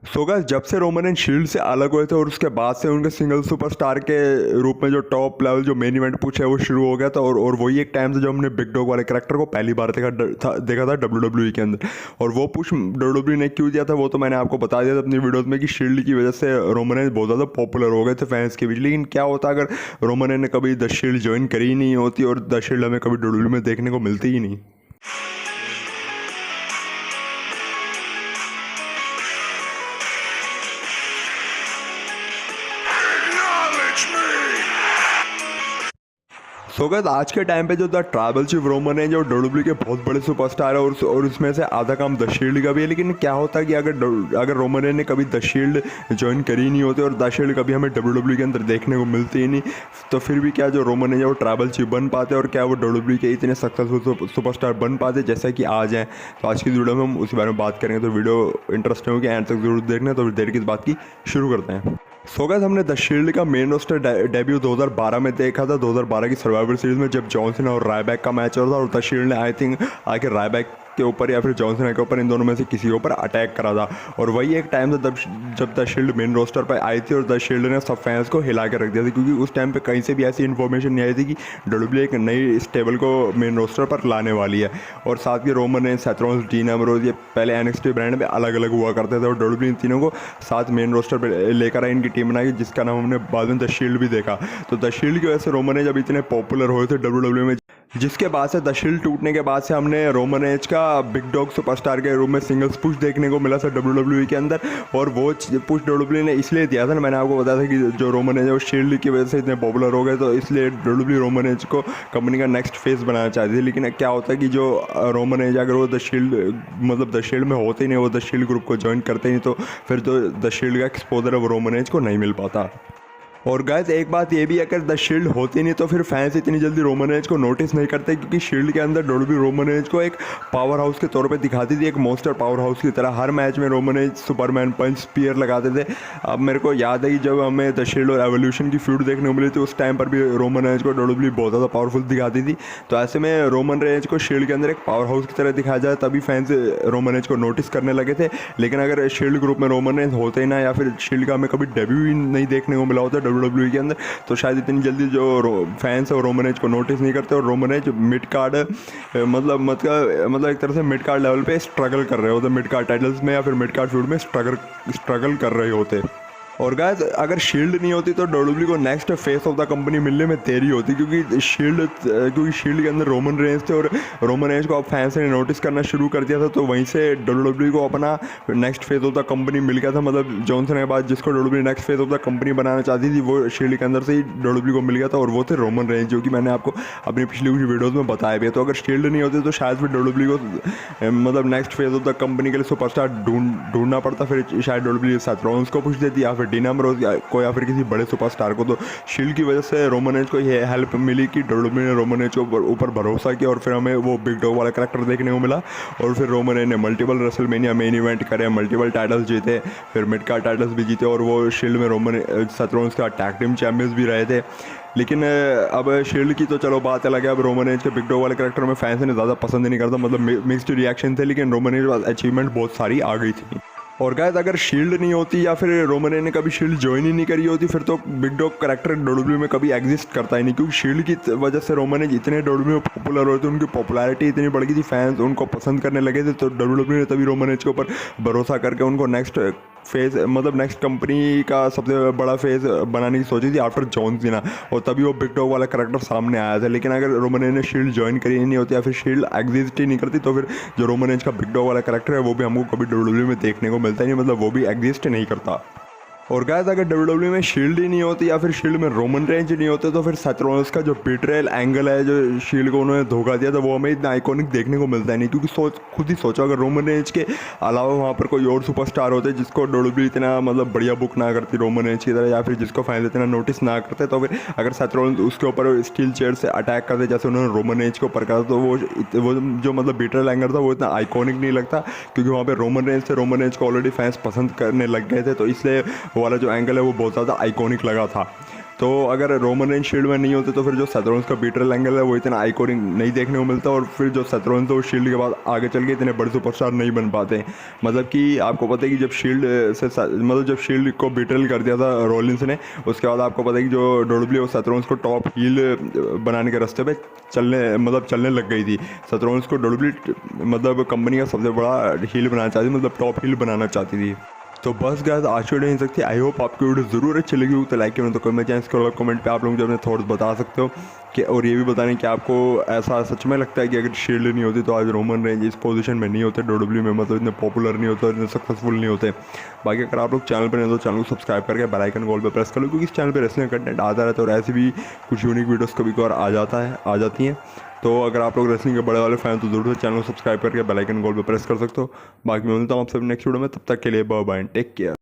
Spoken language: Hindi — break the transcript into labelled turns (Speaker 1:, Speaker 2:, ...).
Speaker 1: सो गाइस, जब से रोमन एंड शील्ड से अलग हुए थे और उसके बाद से उनके सिंगल सुपरस्टार के रूप में जो टॉप लेवल जो मेन इवेंट पूछे वो शुरू हो गया था। और वही एक टाइम से जब हमने बिग डॉग वाले कैरेक्टर को पहली बार देखा था WWE के अंदर। और वो पुश WWE ने क्यों दिया था वो तो मैंने आपको बता दिया था अपनी वीडियोस में कि शील्ड की वजह से रोमन एंड बहुत ज़्यादा पॉपुलर हो गए थे फैंस के बीच। लेकिन क्या होता अगर रोमन एंड ने कभी द शील्ड ज्वाइन करी ही नहीं होती और द शील्ड हमें कभी WWE में देखने को मिलती ही नहीं। सो गाइस, आज के टाइम पे जो द ट्राइबल चीफ रोमन है जो WWE के बहुत बड़े सुपरस्टार है और उसमें से आधा काम द शील्ड का भी है। लेकिन क्या होता है कि अगर रोमन ने कभी द शील्ड ज्वाइन करी नहीं होती और द शील्ड कभी हमें WWE के अंदर देखने को मिलती ही नहीं, तो फिर भी क्या जो रोमन है वो ट्राइबल चीफ बन पाते और क्या वो WWE के इतने सक्सेसफुल सुपरस्टार बन पाते जैसा कि आज हैं। तो आज की वीडियो में हम उसी बारे में बात करेंगे, तो वीडियो इंटरेस्टिंग होगी, एंड तक जरूर देखना। तो देर की बात की शुरू करते हैं। सो गाइस, हमने द शील्ड का मेन रोस्टर डेब्यू 2012 में देखा था, 2012 की सर्वाइवर सीरीज में जब जॉनसन और रायबैक का मैच हो रहा था और द शील्ड ने आई थिंक आके रायबैक के ऊपर या फिर जॉनसन के ऊपर, इन दोनों में से किसी के ऊपर अटैक करा था। और वही एक टाइम था जब द शील्ड मेन रोस्टर पर आई थी और द शील्ड ने सब फैंस को हिला के रख दिया था, क्योंकि उस टाइम पे कहीं से भी ऐसी इन्फॉर्मेशन नहीं आई थी कि WWE एक नई स्टेबल को मेन रोस्टर पर लाने वाली है। और साथ ही रोमन ने सेथ रॉलिंस, डीन एम्ब्रोज, ये पहले NXT ब्रांड में अलग अलग हुआ करते थे और WWE इन तीनों को साथ मेन रोस्टर पर लेकर आई, इनकी टीम बनाई जिसका नाम हमने बाद में द शील्ड भी देखा। तो द शील्ड की वजह से रोमन एज जब इतने पॉपुलर हुए थे WWE में, जिसके बाद से द शील्ड टूटने के बाद से हमने रोमन एज का बिग डॉग सुपरस्टार के रूप में सिंगल्स पुश देखने को मिला था WWE के अंदर। और वो पुश WWE ने इसलिए दिया था ना, मैंने आपको बताया था कि जो रोमन एज है वो शील्ड की वजह से इतने पॉपुलर हो गए, तो इसलिए WWE रोमन एज को कंपनी का नेक्स्ट फेस बनाना चाहती थी। लेकिन क्या होता है कि जो रोमन एज अगर वो द शील्ड मतलब द शील्ड में होते ही नहीं, वो द शील्ड ग्रुप को ज्वाइन करते ही नहीं, तो फिर जो द शील्ड का एक्सपोजर है वो रोमन एज को नहीं मिल पाता। और गाइस, एक बात ये भी है, अगर द शील्ड होती नहीं तो फिर फैंस इतनी जल्दी रोमन एज को नोटिस नहीं करते, क्योंकि शील्ड के अंदर WWE रोमन एज को एक पावर हाउस के तौर पे दिखाती थी, एक मॉन्स्टर पावर हाउस की तरह। हर मैच में रोमन एज सुपरमैन पंच स्पीयर लगाते थे। अब मेरे को याद है कि जब हमें द शील्ड और एवोल्यूशन की फ्यूड देखने को मिली थी, उस टाइम पर भी रोमन एज को WWE बहुत ज़्यादा पावरफुल दिखाती थी। तो ऐसे में रोमन एज को शील्ड के अंदर एक पावर हाउस की तरह दिखाया जाए तभी फैंस रोमन एज को नोटिस करने लगे थे। लेकिन अगर शील्ड ग्रुप में रोमन एज होते ही ना, या फिर शील्ड का हमें कभी डेब्यू ही नहीं देखने को मिला होता WWE के अंदर, तो शायद इतनी जल्दी जो फैंस है रोमन एज को नोटिस नहीं करते। और रोमन एज मिड कार्ड मतलब एक तरह से मिड कार्ड लेवल पे स्ट्रगल कर रहे होते, मिड कार्ड टाइटल्स में या फिर मिड कार्ड फील्ड में स्ट्रगल कर रहे होते। और गाइस, अगर शील्ड नहीं होती तो WWE को next face of the company मिलने में देरी होती, क्योंकि शील्ड के अंदर रोमन रेंज थे और रोमन रेंज को अब फैंस ने नोटिस करना शुरू कर दिया था। तो वहीं से WWE को अपना next face of the company मिल गया था। मतलब जॉनसन के बाद जिसको WWE next face of the company बनाना चाहती थी, वो शील्ड के अंदर से ही WWE को मिल गया था, और वो थे रोमन रेंज, जो कि मैंने आपको अपनी पिछली कुछ वीडियोज़ में बताया भी है। तो अगर शील्ड नहीं होती तो शायद फिर WWE को मतलब next face of the company के लिए सुपरस्टार ढूंढना पड़ता, फिर शायद WWE सेथ रॉलिंस को पूछ देती या फिर डीन एम्ब्रोज को या फिर किसी बड़े सुपरस्टार को। तो शील्ड की वजह से रोमन एज को ये हेल्प मिली कि WWE ने रोमन एज के ऊपर भरोसा किया और फिर हमें वो बिग डॉग वाला कैरेक्टर देखने को मिला। और फिर रोमन एज ने मल्टीपल रेसलमेनिया मेन इवेंट करे, मल्टीपल टाइटल्स जीते, फिर मिड कार्ड टाइटल्स भी जीते, और वो शील्ड में रोमन सेथ रॉलिंस का टैग टीम चैंपियंस भी रहे थे। लेकिन अब शील्ड की तो चलो बात अलग है। अब रोमन एज के बिग डॉग वाले कैरेक्टर में फैंस ने ज़्यादा पसंद नहीं करता, मतलब मिक्स्ड रिएक्शन थे, लेकिन रोमन एज अचीवमेंट बहुत सारी आ गई थी। और गाइस, अगर शील्ड नहीं होती या फिर रोमन ने कभी शील्ड ज्वाइन ही नहीं करी होती, फिर तो बिग डॉग कैरेक्टर WWE में कभी एग्जिस्ट करता ही नहीं, क्योंकि शील्ड की वजह से रोमन इतने WWE में पॉपुलर हुए थे, उनकी पॉपुलैरिटी इतनी बढ़ गई थी, फैंस उनको पसंद करने लगे थे। तो WWE ने तभी रोमन के ऊपर भरोसा करके उनको नेक्स्ट फेज मतलब नेक्स्ट कंपनी का सबसे बड़ा फेज बनाने की सोची थी आफ्टर जॉन सीना, और तभी वो बिग डॉग वाला कैरेक्टर सामने आया था। लेकिन अगर रोमन ने शील्ड ज्वाइन करी नहीं होती या फिर शील्ड एग्जिस्ट ही नहीं करती, तो फिर जो रोमन एज का बिग डॉग वाला कैरेक्टर है वो भी हमको कभी WWE में देखने को मिलता ही नहीं, मतलब वो भी एग्जिस्ट नहीं करता। और गाइस, अगर WWE में शील्ड ही नहीं होती या फिर शील्ड में रोमन रेंज नहीं होते, तो फिर सेथ रॉलिंस का जो बिट्रेयल एंगल है, जो शील्ड को उन्होंने धोखा दिया था, वो हमें इतना आइकॉनिक देखने को मिलता है नहीं। क्योंकि खुद ही सोचो, अगर रोमन रेंज के अलावा वहाँ पर कोई और सुपरस्टार होते जिसको WWE इतना मतलब बढ़िया बुक ना करती रोमन रेंज की तरह, या फिर जिसको फैंस इतना नोटिस ना करते, तो फिर अगर सेथ रॉलिंस उसके ऊपर स्टील चेयर से अटैक करते जैसे उन्होंने रोमन रेंज के ऊपर करा, तो वो जो मतलब बिट्रेयल एंगल था वो इतना आइकॉनिक नहीं लगता, क्योंकि वहाँ पर रोमन रेंज को ऑलरेडी फैंस पसंद करने लग गए थे। तो इसलिए वो वाला जो एंगल है वो बहुत ज़्यादा आइकॉनिक लगा था। तो अगर रोमन रेंज शील्ड में नहीं होते तो फिर जो सेथ रॉलिन्स का बीटरल एंगल है वो इतना आइकॉनिक नहीं देखने को मिलता, और फिर जो सेथ रॉलिन्स तो शील्ड के बाद आगे चल के इतने बड़े सुपरस्टार नहीं बन पाते। मतलब कि आपको पता है कि जब शील्ड से मतलब जब शील्ड को बीटरल कर दिया था रॉलिन्स ने, उसके बाद आपको पता है कि जो डब्ल्यूडब्ल्यूई और सेथ रॉलिन्स को टॉप हील बनाने के रास्ते पे चलने लग गई थी। सेथ रॉलिन्स को डब्ल्यूडब्ल्यूई मतलब कंपनी का सबसे बड़ा हील बनाना चाहती थी, मतलब टॉप हील बनाना चाहती थी। तो बस गाइस आज की वीडियो नहीं सकती। आई होप आपकी वीडियो ज़रूर अच्छी लगी हो तो लाइक करें, तो कमेंट चैनल कमेंट पे आप लोग जो अपने थॉट्स बता सकते हो कि, और ये भी बताने कि आपको ऐसा सच में लगता है कि अगर शील्ड नहीं होती तो आज रोमन रेंज इस पोजीशन में नहीं होते डब्ल्यूडब्ल्यूई में, मतलब इतने पॉपुलर नहीं होते, इतने सक्सेसफुल नहीं होते। बाकी अगर आप लोग चैनल पर नहीं तो चैनल को सब्सक्राइब करके बेल आइकन कॉल पर प्रेस कर लो, क्योंकि इस चैनल पर रेसलिंग कंटेंट आता रहता है और ऐसी भी कुछ यूनिक वीडियोस कभी कभार आ जाती हैं। तो अगर आप लोग रेसलिंग के बड़े वाले फैन तो जरूर से चैनल को सब्सक्राइब करके बेल आइकन कॉल पर प्रेस कर सकते हो। बाकी मैं मिलता हूँ आपसे नेक्स्ट वीडियो में, तब तक के लिए बाय बाय, टेक केयर।